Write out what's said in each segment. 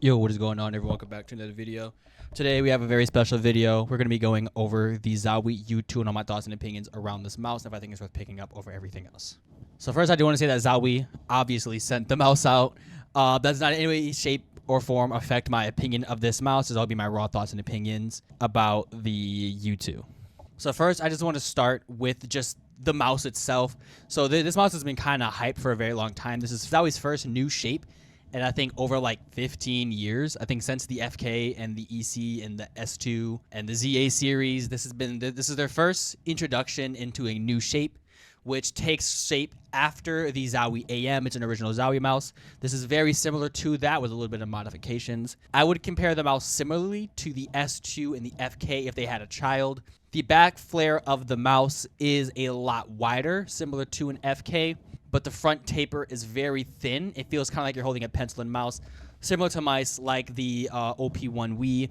Yo, what is going on, everyone? Welcome back to another video. Today we have a very special video. We're going to be going over the Zowie U2 and all my thoughts and opinions around this mouse and if I think it's worth picking up over everything else. So first I do want to say that Zowie obviously sent the mouse out. Does not in any way, shape, or form affect my opinion of this mouse, as I'll be my raw thoughts and opinions about the U2. So first I just want to start with just the mouse itself. So this mouse has been kind of hyped for a very long time. This is Zowie's first new shape. And I think over like 15 years, I think since the FK and the EC and the S2 and the ZA series, this is their first introduction into a new shape, which takes shape after the Zowie AM. It's an original Zowie mouse. This is very similar to that with a little bit of modifications. I would compare the mouse similarly to the S2 and the FK if they had a child. The back flare of the mouse is a lot wider, similar to an FK. But the front taper is very thin. It feels kind of like you're holding a pencil and mouse, similar to mice like the OP1 Wii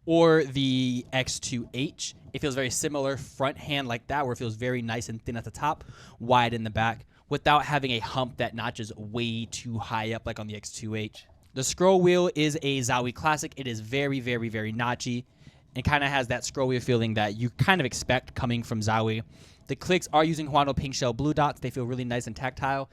or the X2H. It feels very similar front hand like that, where it feels very nice and thin at the top, wide in the back, without having a hump that notches way too high up like on the X2H. The scroll wheel is a Zowie classic. It is very, very, very notchy and kind of has that scroll wheel feeling that you kind of expect coming from Zowie. The clicks are using Huano pink shell blue dots. They feel really nice and tactile.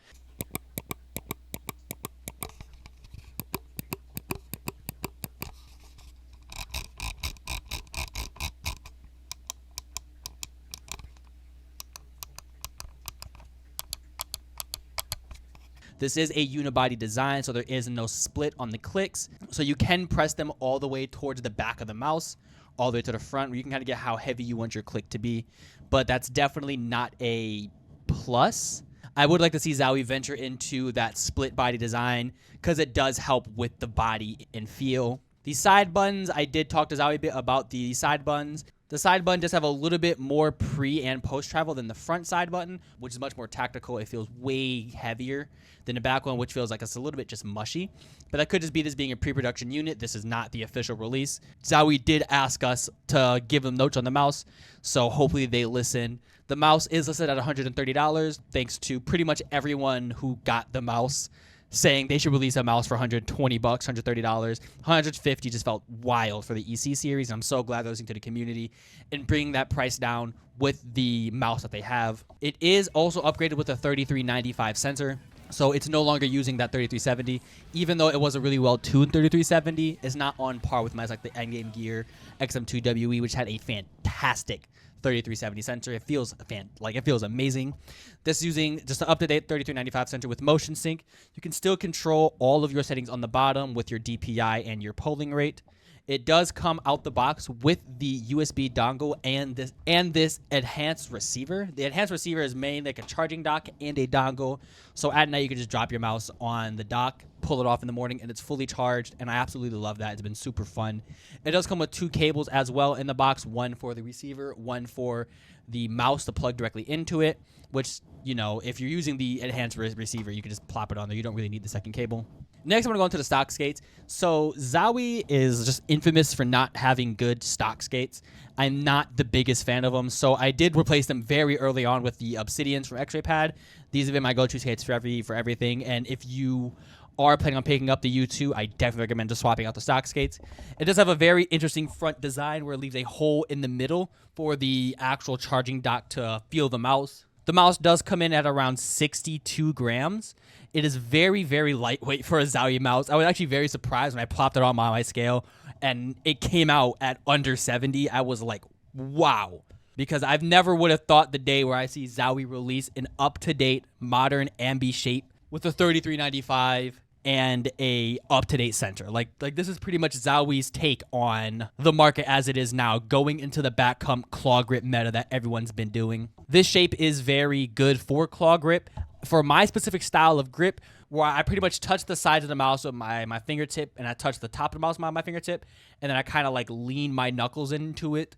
This is a unibody design, so there is no split on the clicks. So you can press them all the way towards the back of the mouse, all the way to the front, where you can kind of get how heavy you want your click to be. But that's definitely not a plus. I would like to see Zowie venture into that split body design because it does help with the body and feel. The side buttons, I did talk to Zowie a bit about the side buttons. The side button does have a little bit more pre and post travel than the front side button, which is much more tactical. It feels way heavier than the back one, which feels like it's a little bit just mushy. But that could just be this being a pre-production unit. This is not the official release. Zowie did ask us to give them notes on the mouse, so hopefully they listen. The mouse is listed at $130, thanks to pretty much everyone who got the mouse saying they should release a mouse for $120, $130. $150 just felt wild for the EC series, and I'm so glad they're listening to the community and bringing that price down with the mouse that they have. It is also upgraded with a 3395 sensor, so it's no longer using that 3370. Even though it was a really well-tuned 3370, it's not on par with mice like the Endgame Gear XM2WE, which had a fantastic 3370 sensor. It feels amazing. This is using just an up-to-date 3395 sensor with motion sync. You can still control all of your settings on the bottom with your DPI and your polling rate. It does come out the box with the USB dongle and this enhanced receiver. The enhanced receiver is made like a charging dock and a dongle. So at night you can just drop your mouse on the dock, pull it off in the morning, and it's fully charged. And I absolutely love that. It's been super fun. It does come with two cables as well in the box, one for the receiver, one for the mouse to plug directly into it, which, you know, if you're using the enhanced receiver, you can just plop it on there. You don't really need the second cable. Next, I'm going to go into the stock skates. So Zowie is just infamous for not having good stock skates. I'm not the biggest fan of them, so I did replace them very early on with the Obsidians from X-Ray Pad. These have been my go-to skates for everything, and if you are planning on picking up the U2, I definitely recommend just swapping out the stock skates. It does have a very interesting front design where it leaves a hole in the middle for the actual charging dock to feel the mouse. The mouse does come in at around 62 grams. It is very, very lightweight for a Zowie mouse. I was actually very surprised when I plopped it on my scale and it came out at under 70. I was like, wow. Because I've never would have thought the day where I see Zowie release an up-to-date modern ambi shape with a 3395 and a up-to-date center. Like this is pretty much Zowie's take on the market as it is now, going into the back hump claw grip meta that everyone's been doing. This shape is very good for claw grip. For my specific style of grip, where I pretty much touch the sides of the mouse with my fingertip, and I touch the top of the mouse with my fingertip, and then I kind of like lean my knuckles into it.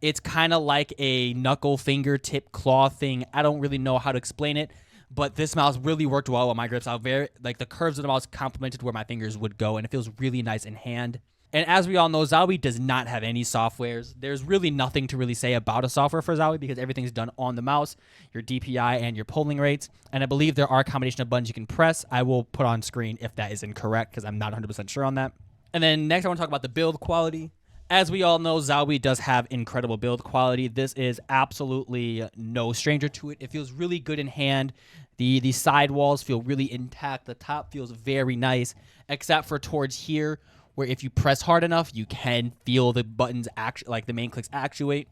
It's kind of like a knuckle fingertip claw thing. I don't really know how to explain it, but this mouse really worked well with my grips. The curves of the mouse complemented where my fingers would go, and it feels really nice in hand. And as we all know, Zowie does not have any softwares. There's really nothing to really say about a software for Zowie because everything's done on the mouse, your DPI and your polling rates. And I believe there are a combination of buttons you can press. I will put on screen if that is incorrect because I'm not 100% sure on that. And then next I want to talk about the build quality. As we all know, Zowie does have incredible build quality. This is absolutely no stranger to it. It feels really good in hand. The side walls feel really intact. The top feels very nice, except for towards here, where if you press hard enough, you can feel the buttons like the main clicks actuate.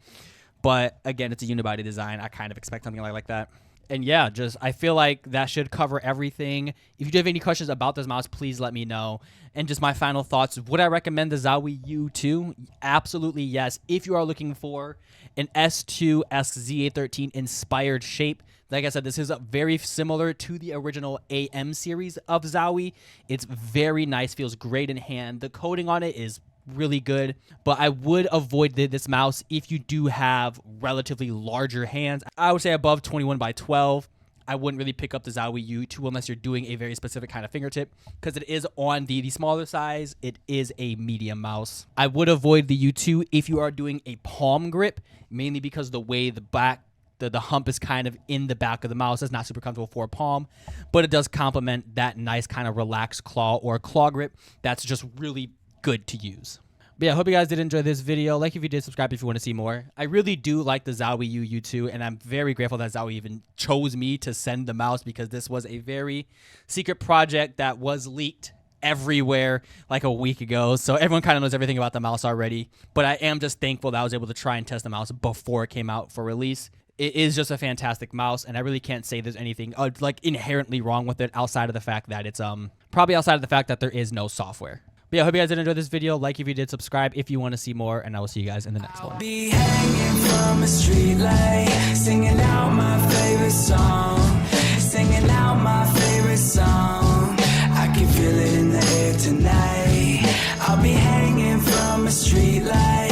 But again, it's a unibody design. I kind of expect something like that. And yeah, just I feel like that should cover everything. If you do have any questions about this mouse, please let me know. And just my final thoughts, would I recommend the Zowie U2? Absolutely yes. If you are looking for an S2-esque Z813 inspired shape, like I said, this is very similar to the original AM series of Zowie. It's very nice, feels great in hand. The coating on it is really good, but I would avoid this mouse if you do have relatively larger hands. I would say above 21 by 12. I wouldn't really pick up the Zowie U2 unless you're doing a very specific kind of fingertip, because it is on the smaller size. It is a medium mouse. I would avoid the U2 if you are doing a palm grip, mainly because the way the hump is kind of in the back of the mouse. It's not super comfortable for a palm, but it does complement that nice kind of relaxed claw or claw grip that's just really good to use. But yeah, I hope you guys did enjoy this video. Like if you did, subscribe if you want to see more. I really do like the Zowie U2, and I'm very grateful that Zowie even chose me to send the mouse, because this was a very secret project that was leaked everywhere like a week ago. So everyone kind of knows everything about the mouse already. But I am just thankful that I was able to try and test the mouse before it came out for release. It is just a fantastic mouse, and I really can't say there's anything like inherently wrong with it outside of the fact that it's probably outside of the fact that there is no software. But yeah, I hope you guys did enjoy this video. Like if you did, subscribe if you want to see more, and I will see you guys in the next one. Be hanging from a street light, singing out my favorite song, singing out my favorite song. I can feel it in the air tonight. I'll be hanging from a street light.